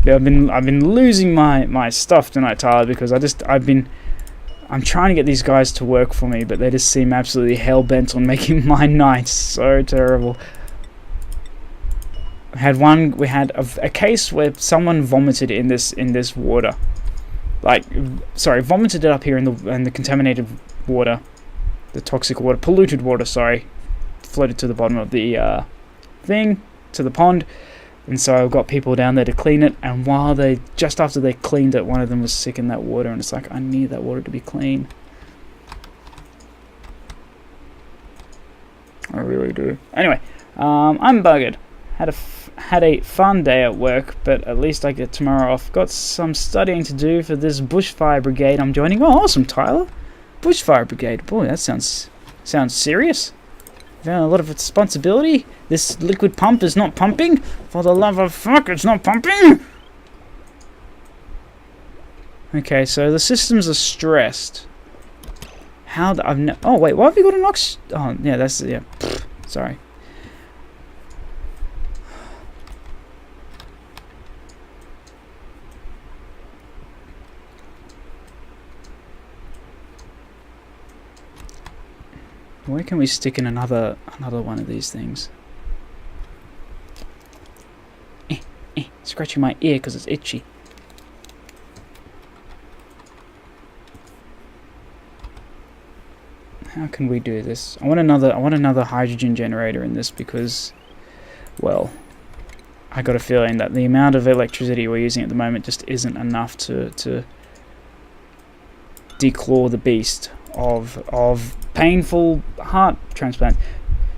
I've been losing my stuff tonight, Tyler, because I'm trying to get these guys to work for me, but they just seem absolutely hell-bent on making my night so terrible. We had a case where someone vomited in this water. Like, sorry, vomited it up here in the contaminated water. The toxic water, polluted water, sorry. Floated to the bottom of the thing, to the pond. And so I've got people down there to clean it, and just after they cleaned it, one of them was sick in that water, and it's like, I need that water to be clean. I really do. Anyway, I'm buggered. Had a fun day at work, but at least I get tomorrow off. Got some studying to do for this bushfire brigade I'm joining. Oh, awesome, Tyler. Bushfire brigade. Boy, that sounds serious. A lot of responsibility. This liquid pump is not pumping. For the love of fuck, it's not pumping. Okay, so the systems are stressed. Oh wait, why have we got an ox? Oh yeah, that's yeah. Pfft, sorry. Where can we stick in another one of these things? Scratching my ear because it's itchy. How can we do this? I want another hydrogen generator in this because, well, I got a feeling that the amount of electricity we're using at the moment just isn't enough to declaw the beast of painful heart transplant.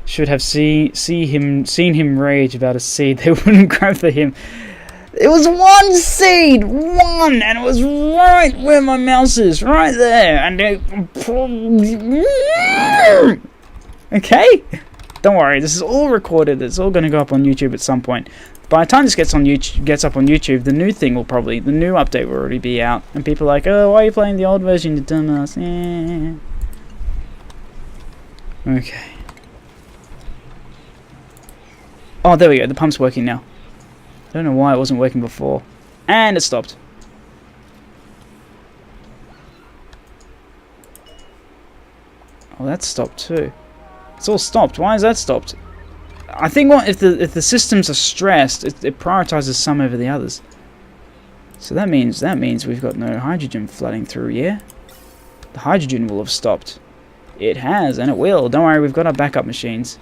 Should have seen him rage about a seed they wouldn't grow for him. It was one seed, and it was right where my mouse is, right there, and okay, don't worry, this is all recorded. It's all going to go up on YouTube at some point. By the time this gets up on YouTube, the new update will already be out, and people are like, oh, why are you playing the old version, you dumbass? Okay. Oh, there we go. The pump's working now. I don't know why it wasn't working before. And it stopped. Oh, that stopped too. It's all stopped. Why is that stopped? I think if the systems are stressed, it prioritizes some over the others. So that means we've got no hydrogen flooding through, yeah? The hydrogen will have stopped. It has, and it will. Don't worry, we've got our backup machines.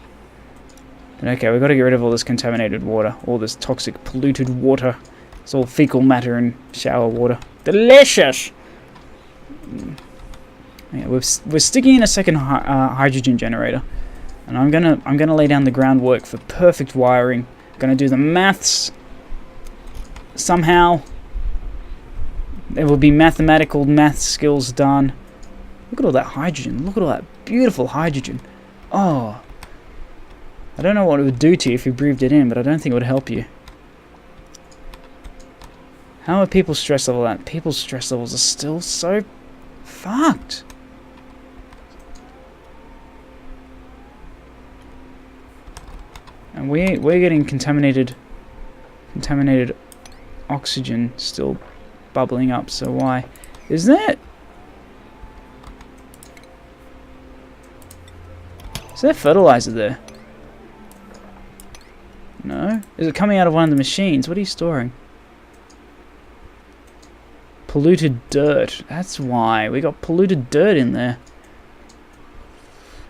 But okay, we've got to get rid of all this contaminated water. All this toxic, polluted water. It's all fecal matter and shower water. Delicious! Yeah, we're sticking in a second hydrogen generator. And I'm gonna lay down the groundwork for perfect wiring. Gonna do the maths. Somehow. There will be mathematical math skills done. Look at all that hydrogen. Look at all that beautiful hydrogen. Oh. I don't know what it would do to you if you breathed it in, but I don't think it would help you. How are people's stress level at? People's stress levels are still so fucked. And we're getting contaminated oxygen still bubbling up, so why? Is there fertilizer there? No? Is it coming out of one of the machines? What are you storing? Polluted dirt. That's why. We got polluted dirt in there.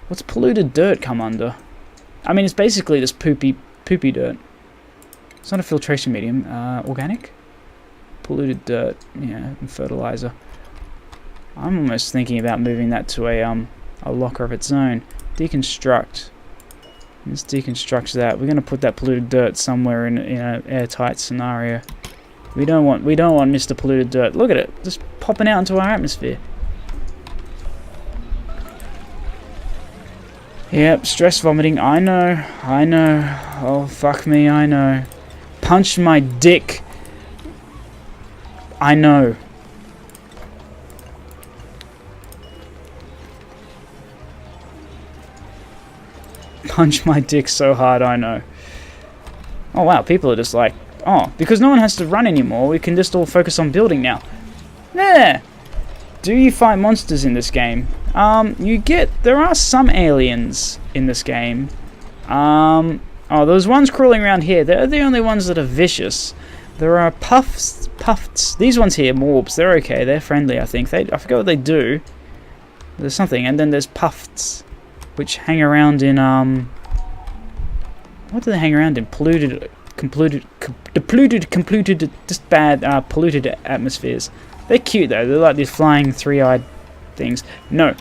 What's polluted dirt come under? I mean, it's basically just poopy dirt. It's not a filtration medium. Organic? Polluted dirt. Yeah, and fertilizer. I'm almost thinking about moving that to a locker of its own. Deconstruct. Let's deconstruct that. We're going to put that polluted dirt somewhere in an airtight scenario. We don't want Mr. Polluted Dirt. Look at it, just popping out into our atmosphere. Yep, stress vomiting. I know. Oh fuck me, I know. Punch my dick. I know. Punch my dick so hard, I know. Oh wow, people are just like, Oh, because no one has to run anymore, we can just all focus on building now. There! Do you fight monsters in this game? There are some aliens in this game. Oh, those ones crawling around here, they're the only ones that are vicious. There are puffs. These ones here, morbs, they're okay, they're friendly, I think. I forget what they do. There's something, and then there's puffs, which hang around in, what do they hang around in? Polluted, just bad, polluted atmospheres. They're cute though. They're like these flying three-eyed things. No.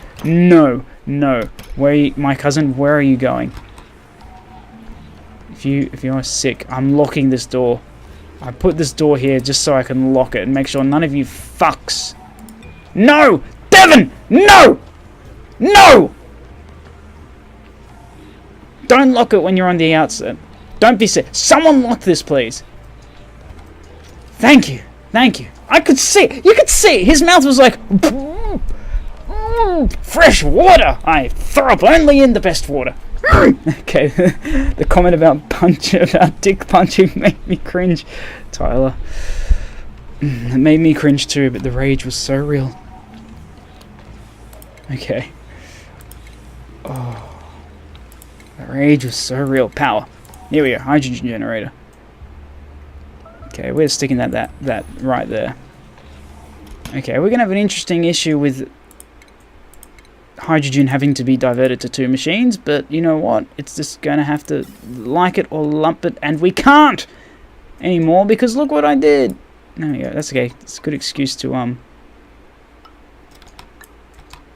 My cousin, where are you going? If you're sick, I'm locking this door. I put this door here just so I can lock it and make sure none of you fucks. No! Devon! No! No! Don't lock it when you're on the outset. Don't be sick. Someone lock this, please. Thank you. I could see. You could see. His mouth was like, fresh water. I throw up only in the best water. Okay, the comment about dick punching made me cringe. Tyler, it made me cringe too, but the rage was so real. Okay. Oh, the rage was so real. Power. Here we go. Hydrogen generator. Okay, we're sticking that right there. Okay, we're gonna have an interesting issue with hydrogen having to be diverted to two machines, but you know what? It's just gonna have to like it or lump it, and we can't anymore because look what I did. There we go. That's okay. It's a good excuse to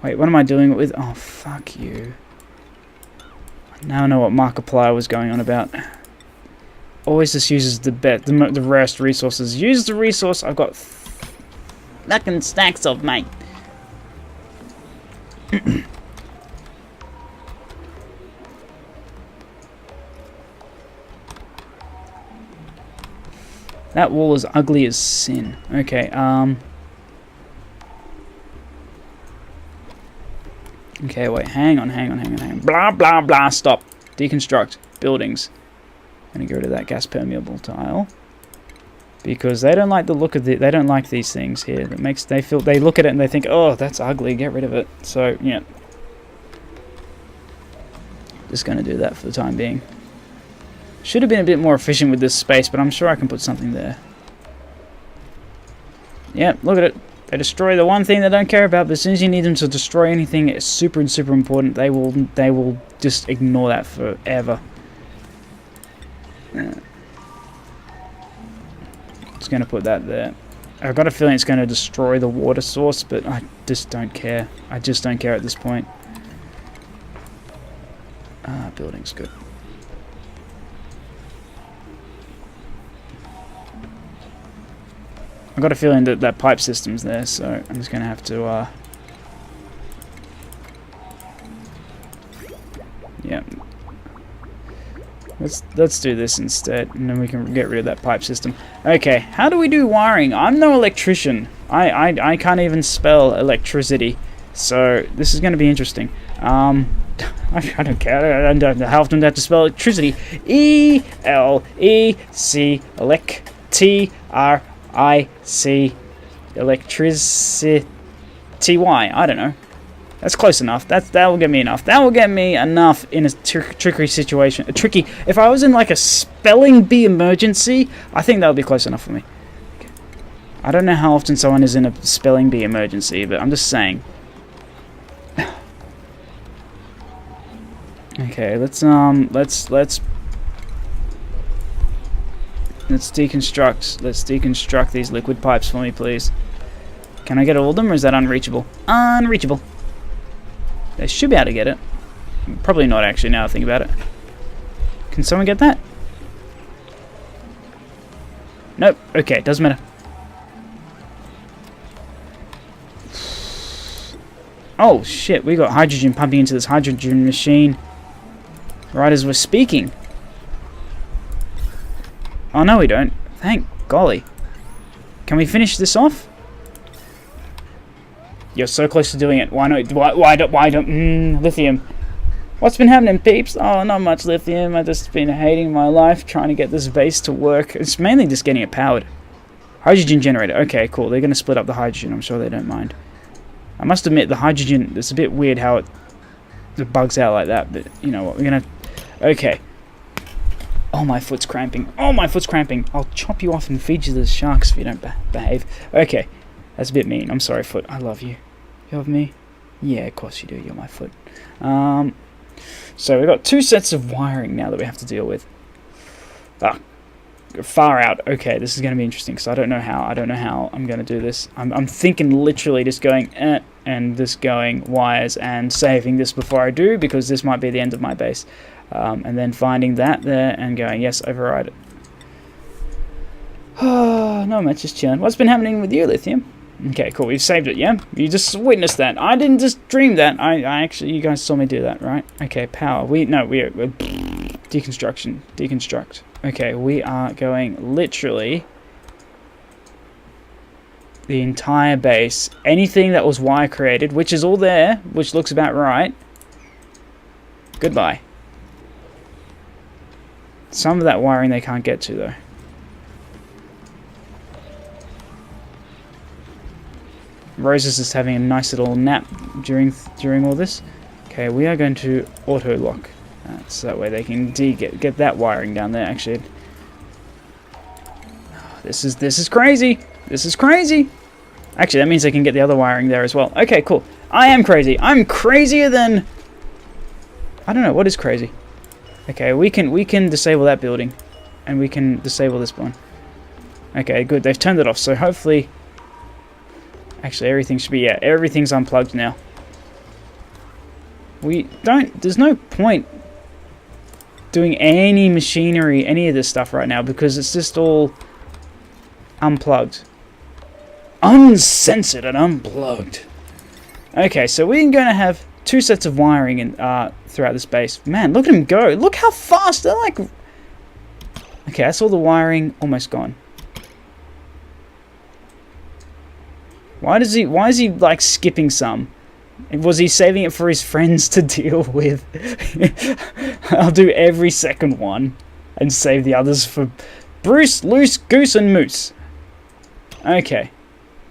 Wait, what am I doing it with? Oh, fuck you. Now I know what Markiplier was going on about. Always just uses the rarest resources. Use the resource I've got fucking stacks of, mate. That wall is ugly as sin. Okay, okay, wait, hang on. Blah, blah, blah, stop. Deconstruct. Buildings. I'm gonna get rid of that gas permeable tile. Because they don't like the look of they don't like these things here. That makes they look at it and they think, oh, that's ugly, get rid of it. So, yeah. Just gonna do that for the time being. Should have been a bit more efficient with this space, but I'm sure I can put something there. Yeah, look at it. They destroy the one thing they don't care about, but as soon as you need them to destroy anything it's super important, they will just ignore that forever. Just gonna put that there. I've got a feeling it's gonna destroy the water source, but I just don't care. I just don't care at this point. Building's good. I've got a feeling that that pipe system's there, so I'm just gonna have to yeah. Let's do this instead, and then we can get rid of that pipe system. Okay, how do we do wiring? I'm no electrician. I can't even spell electricity, so this is going to be interesting. I don't care. I don't know how often I have to spell electricity. E-L-E-C T-R-I-C electricity-Y. I don't know. That's close enough. That will get me enough. That will get me enough in a tricky situation. If I was in like a spelling bee emergency, I think that would be close enough for me. Okay. I don't know how often someone is in a spelling bee emergency, but I'm just saying. Okay, let's deconstruct these liquid pipes for me, please. Can I get all of them, or is that unreachable? Unreachable. They should be able to get it. Probably not, actually, now I think about it. Can someone get that? Nope. Okay, doesn't matter. Oh, shit. We got hydrogen pumping into this hydrogen machine right as we're speaking. Oh, no, we don't. Thank golly. Can we finish this off? You're so close to doing it. Why not? Why don't? Lithium. What's been happening, peeps? Oh, not much, Lithium. I've just been hating my life trying to get this base to work. It's mainly just getting it powered. Hydrogen generator. Okay, cool. They're going to split up the hydrogen. I'm sure they don't mind. I must admit, the hydrogen, it's a bit weird how it bugs out like that. But, you know what, we're going to... Okay. Oh, my foot's cramping. Oh, my foot's cramping. I'll chop you off and feed you to the sharks if you don't behave. Okay. That's a bit mean. I'm sorry, foot. I love you. You love me? Yeah, of course you do. You're my foot. So we've got 2 sets of wiring now that we have to deal with. Far out. Okay, this is going to be interesting because I don't know how I'm going to do this. I'm thinking literally just going and just going wires and saving this before I do, because this might be the end of my base. And then finding that there and going, yes, override it. Oh, no, man, just chilling. What's been happening with you, Lithium? Okay, cool. We've saved it, yeah? You just witnessed that. I didn't just dream that. I actually, you guys saw me do that, right? Okay, power. We're deconstruct. Okay, we are going literally the entire base. Anything that was wire created, which is all there, which looks about right. Goodbye. Some of that wiring they can't get to, though. Rose is just having a nice little nap during all this. Okay, we are going to auto lock, so that way they can get that wiring down there. Actually, this is crazy. This is crazy. Actually, that means they can get the other wiring there as well. Okay, cool. I am crazy. I'm crazier than... I don't know what is crazy. Okay, we can disable that building, and we can disable this one. Okay, good. They've turned it off, so hopefully. Actually, everything should be, yeah, everything's unplugged now. There's no point doing any machinery, any of this stuff right now, because it's just all unplugged. Uncensored and unplugged. Okay, so we're going to have 2 sets of wiring in, throughout this base. Man, look at him go. Look how fast. They're like... Okay, that's all the wiring almost gone. Why is he like skipping some? Was he saving it for his friends to deal with? I'll do every second one and save the others for Bruce, Loose, Goose, and Moose. Okay.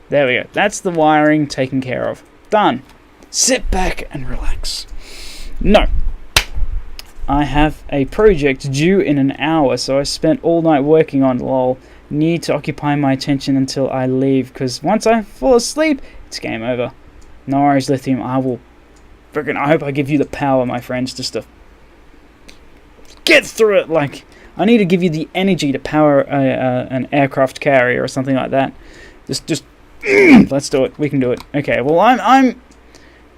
There we go. That's the wiring taken care of. Done. Sit back and relax. No. I have a project due in an hour, so I spent all night working on lol. Need to occupy my attention until I leave, because once I fall asleep, it's game over. No worries, Lithium. I hope I give you the power, my friends, just to get through it. Like, I need to give you the energy to power an aircraft carrier or something like that. Just let's do it. We can do it. Okay. Well, I'm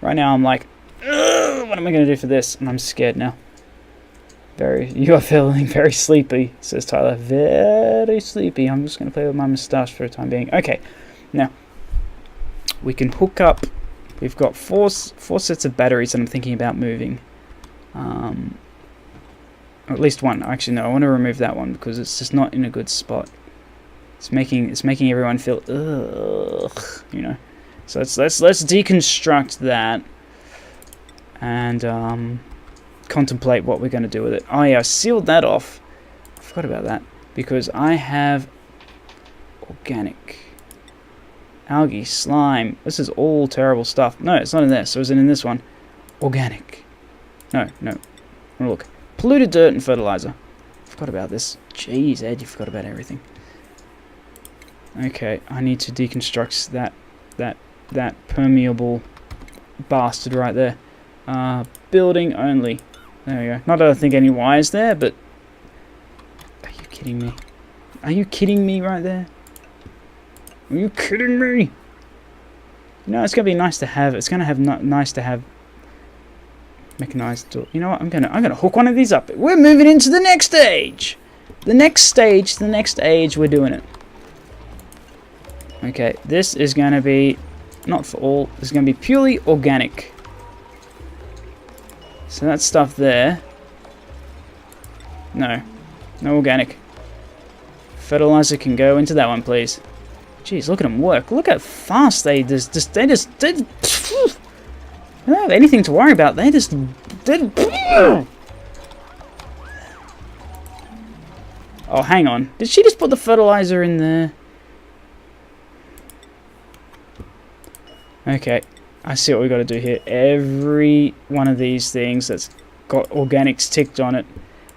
right now. I'm like, what am I going to do for this? And I'm scared now. You are feeling very sleepy, says Tyler. Very sleepy. I'm just going to play with my moustache for the time being. Okay, now we can hook up. We've got four sets of batteries that I'm thinking about moving. Or at least one. Actually, no. I want to remove that one because it's just not in a good spot. It's making everyone feel ugh, you know. So let's deconstruct that and contemplate what we're going to do with it. Oh yeah, I sealed that off. I forgot about that because I have organic algae, slime. This is all terrible stuff. No, it's not in there. So is it in this one? Organic. No. Look, polluted dirt and fertilizer. Forgot about this. Jeez, Ed, you forgot about everything. Okay, I need to deconstruct that permeable bastard right there. Building only. There we go. Not that I think any wires there, but... Are you kidding me? Are you kidding me right there? Are you kidding me? No, it's gonna be nice to have. It's gonna have nice to have mechanized door. You know what? I'm gonna hook one of these up. We're moving into the next stage. The next stage. We're doing it. Okay, this is gonna be not for all. This is gonna be purely organic. So that stuff there. No organic. Fertilizer can go into that one, please. Jeez, look at them work. Look how fast they don't have anything to worry about. They just Oh, hang on. Did she just put the fertilizer in there? Okay. I see what we got to do here. Every one of these things that's got organics ticked on it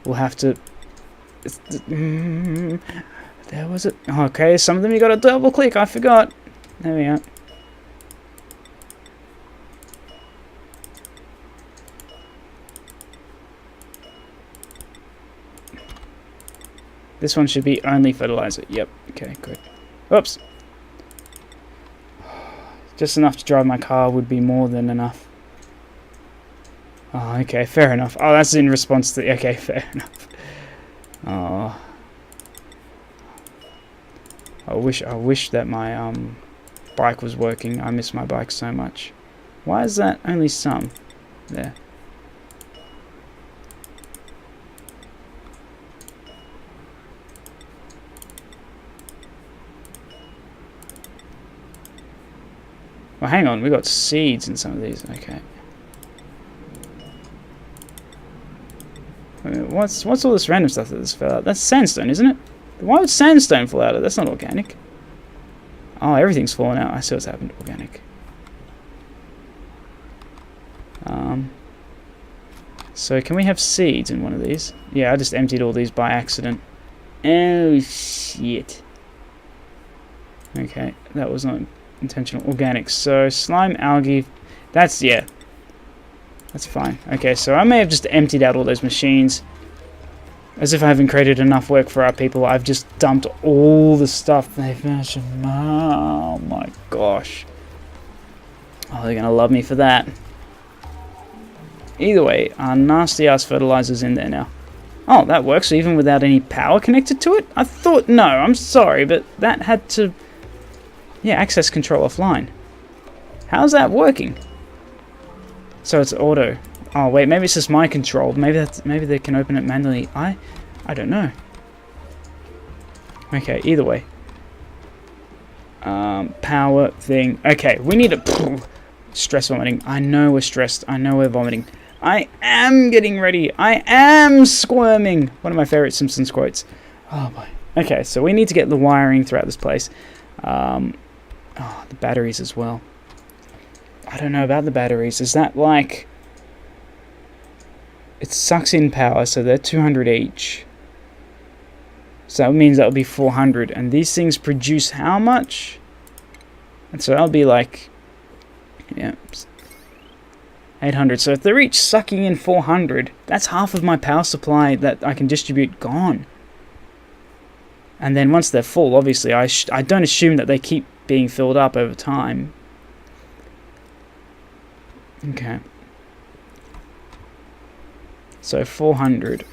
will have to... There was it. Okay, some of them you got to double click. I forgot. There we go. This one should be only fertilizer. Yep. Okay, good. Oops. Just enough to drive my car would be more than enough. Oh, okay, fair enough. Oh, that's in response to... Okay, fair enough. Oh. I wish that my bike was working. I miss my bike so much. Why is that only some? There. Well, hang on, we got seeds in some of these. Okay. What's all this random stuff that just fell out? That's sandstone, isn't it? Why would sandstone fall out of it? That's not organic. Oh, everything's fallen out. I see what's happened. Organic. So can we have seeds in one of these? Yeah, I just emptied all these by accident. Oh, shit. Okay, that was not intentional. Organic. So slime, algae. That's, yeah. That's fine. Okay, so I may have just emptied out all those machines. As if I haven't created enough work for our people, I've just dumped all the stuff they've mentioned. Oh my gosh. Oh, they're gonna love me for that. Either way, our nasty ass fertilizer's in there now. Oh, that works even without any power connected to it? I thought, no, I'm sorry, but that had to... Yeah, access control offline. How's that working? So it's auto. Oh wait, maybe it's just my control. Maybe they can open it manually. I don't know. Okay, either way. Power thing. Okay, we need a stress vomiting. I know we're stressed. I know we're vomiting. I am getting ready. I am squirming. One of my favorite Simpsons quotes. Oh boy. Okay, so we need to get the wiring throughout this place. Oh, the batteries as well. I don't know about the batteries. Is that like... It sucks in power, so they're 200 each. So that means that'll be 400. And these things produce how much? And so that'll be like... Yeah. 800. So if they're each sucking in 400, that's half of my power supply that I can distribute gone. And then once they're full, obviously, I don't assume that they keep being filled up over time. Okay. So 400.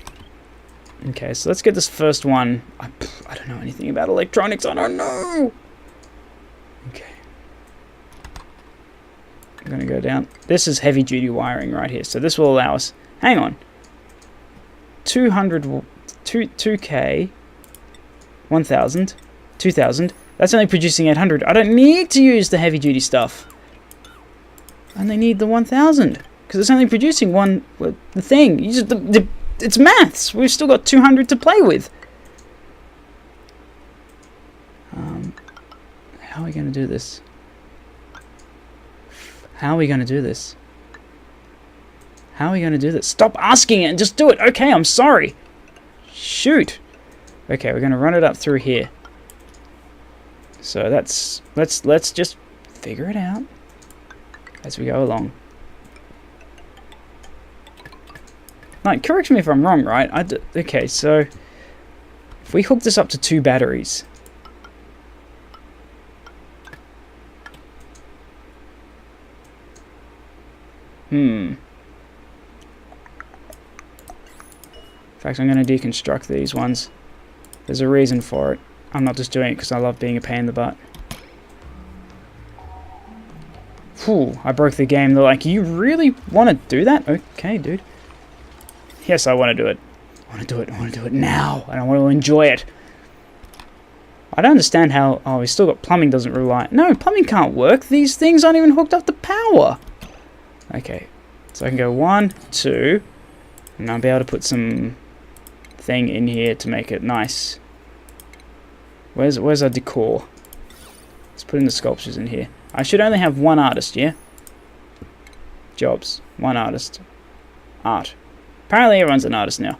Okay, so let's get this first one. I don't know anything about electronics. I don't know. Okay. I'm going to go down. This is heavy duty wiring right here. So this will allow us... Hang on. 2K. 1,000. 2,000. That's only producing 800. I don't need to use the heavy duty stuff. I only need the 1,000. Because it's only producing one... The thing. You just, it's maths. We've still got 200 to play with. How are we going to do this? How are we going to do this? How are we going to do this? Stop asking it and just do it. Okay, I'm sorry. Shoot. Okay, we're going to run it up through here. So that's... Let's just figure it out as we go along. Like, correct me if I'm wrong, right? Okay, so if we hook this up to 2 batteries, in fact, I'm going to deconstruct these ones. There's a reason for it. I'm not just doing it because I love being a pain in the butt. Whew, I broke the game. They're like, you really want to do that? Okay, dude. Yes, I want to do it. I want to do it. I want to do it now. And I want to enjoy it. I don't understand how... Oh, we still got plumbing doesn't rely... No, plumbing can't work. These things aren't even hooked up to power. Okay. So I can go 1, 2, and I'll be able to put some thing in here to make it nice. Where's our decor? Let's put in the sculptures in here. I should only have one artist, yeah? Jobs. One artist. Art. Apparently everyone's an artist now.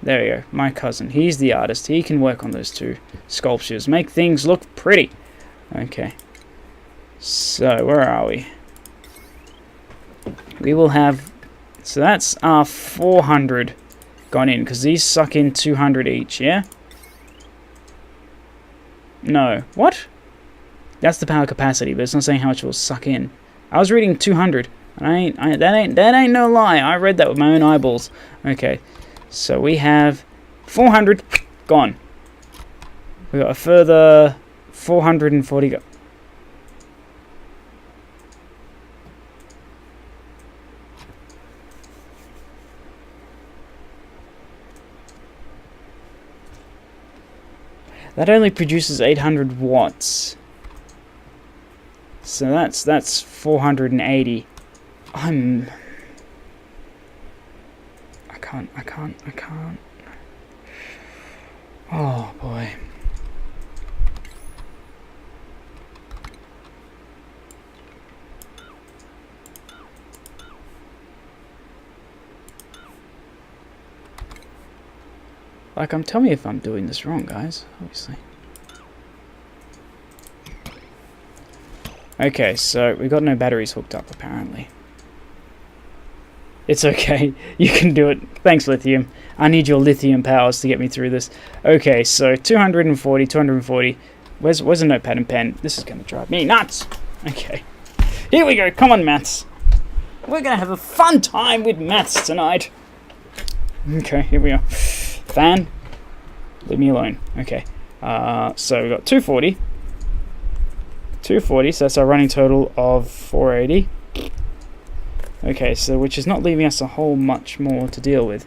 There we go. My cousin. He's the artist. He can work on those 2 sculptures. Make things look pretty. Okay. So, where are we? We will have... So that's our 400 gone in. Because these suck in 200 each, yeah? No. What? That's the power capacity, but it's not saying how much it will suck in. I was reading 200. And that ain't no lie. I read that with my own eyeballs. Okay. So we have 400 gone. We got a further 440 go. That only produces 800 watts. So that's 480. I can't. Oh boy. Like, tell me if I'm doing this wrong, guys, obviously. Okay, so we got no batteries hooked up, apparently. It's okay. You can do it. Thanks, lithium. I need your lithium powers to get me through this. Okay, so 240, 240. Where's a notepad and pen? This is going to drive me nuts. Okay. Here we go. Come on, maths. We're going to have a fun time with maths tonight. Okay, here we are. Fan. Leave me alone. Okay. So we've got 240. 240, so that's our running total of 480. Okay, so which is not leaving us a whole much more to deal with.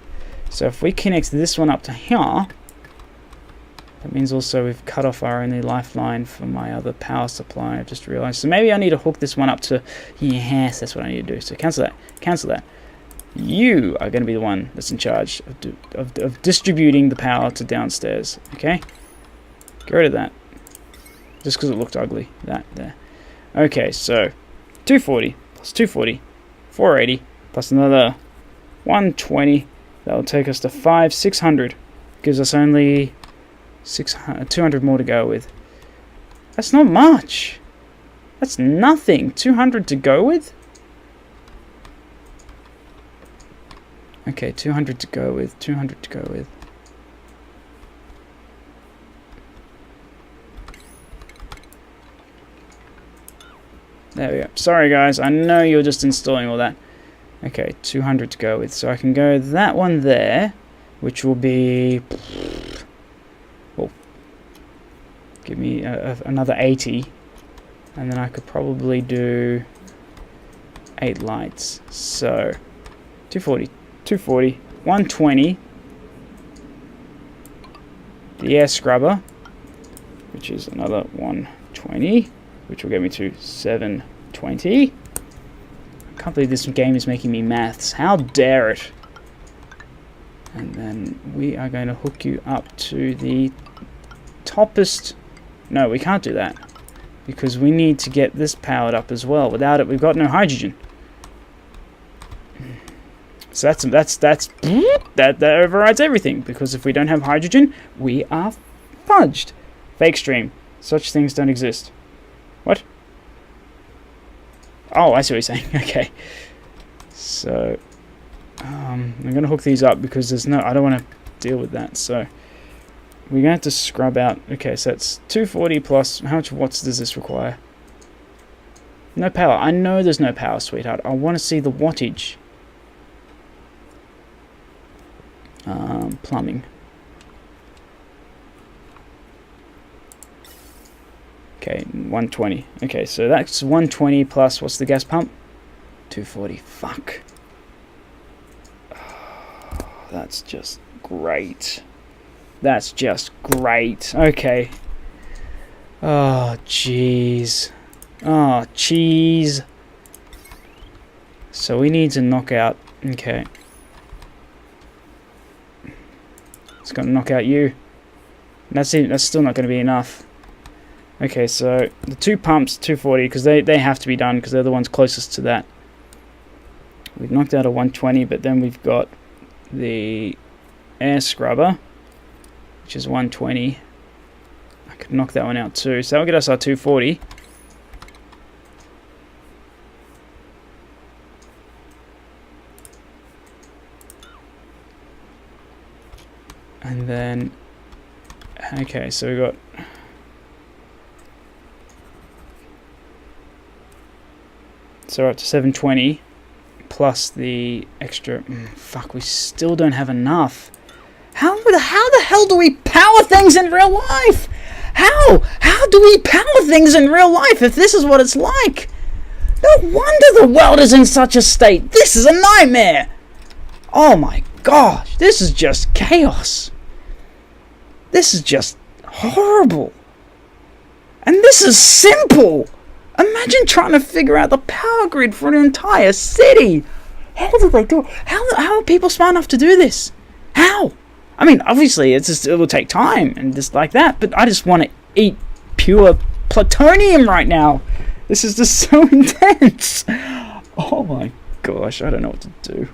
So if we connect this one up to here, that means also we've cut off our only lifeline for my other power supply, I've just realized. So maybe I need to hook this one up to... Yes, that's what I need to do. So cancel that. Cancel that. You are going to be the one that's in charge of distributing the power to downstairs. Okay? Get rid of that. Just because it looked ugly. That there. Okay, so 240 plus 240, 480 plus another 120. That will take us to 600. Gives us only 200 more to go with. That's not much. That's nothing. 200 to go with? Okay, 200 to go with. 200 to go with. There we go. Sorry guys, I know you're just installing all that. Okay, 200 to go with. So I can go that one there, which will be... Well, give me another 80. And then I could probably do 8 lights. So, 240, 240, 120. The air scrubber, which is another 120. Which will get me to 720. I can't believe this game is making me maths. How dare it? And then we are going to hook you up to the toppest... No, we can't do that. Because we need to get this powered up as well. Without it, we've got no hydrogen. So that overrides everything. Because if we don't have hydrogen, we are fudged. Fake stream. Such things don't exist. What? Oh, I see what you're saying. Okay. So, I'm going to hook these up because there's no... I don't want to deal with that. So, we're going to have to scrub out... Okay, so that's 240 plus... How much watts does this require? No power. I know there's no power, sweetheart. I want to see the wattage. Plumbing. Okay, 120. Okay, so that's 120 plus, what's the gas pump? 240. Fuck. Oh, that's just great. That's just great. Okay. Oh, jeez. Oh, cheese. So we need to knock out... Okay. It's going to knock out you. That's still not going to be enough. Okay, so the 2 pumps, 240, because they have to be done, because they're the ones closest to that. We've knocked out a 120, but then we've got the air scrubber, which is 120. I could knock that one out too. So that'll get us our 240. And then, okay, so we got... So we're up to 720 plus the extra... fuck, we still don't have enough. How the hell do we power things in real life? How do we power things in real life if this is what it's like? No wonder the world is in such a state. This is a nightmare. Oh my gosh, this is just chaos. This is just horrible. And this is simple. Imagine trying to figure out the power grid for an entire city. How do they do it? How are people smart enough to do this? How? I mean, obviously, it will take time and just like that, but I just want to eat pure plutonium right now. This is just so intense. Oh my gosh, I don't know what to do.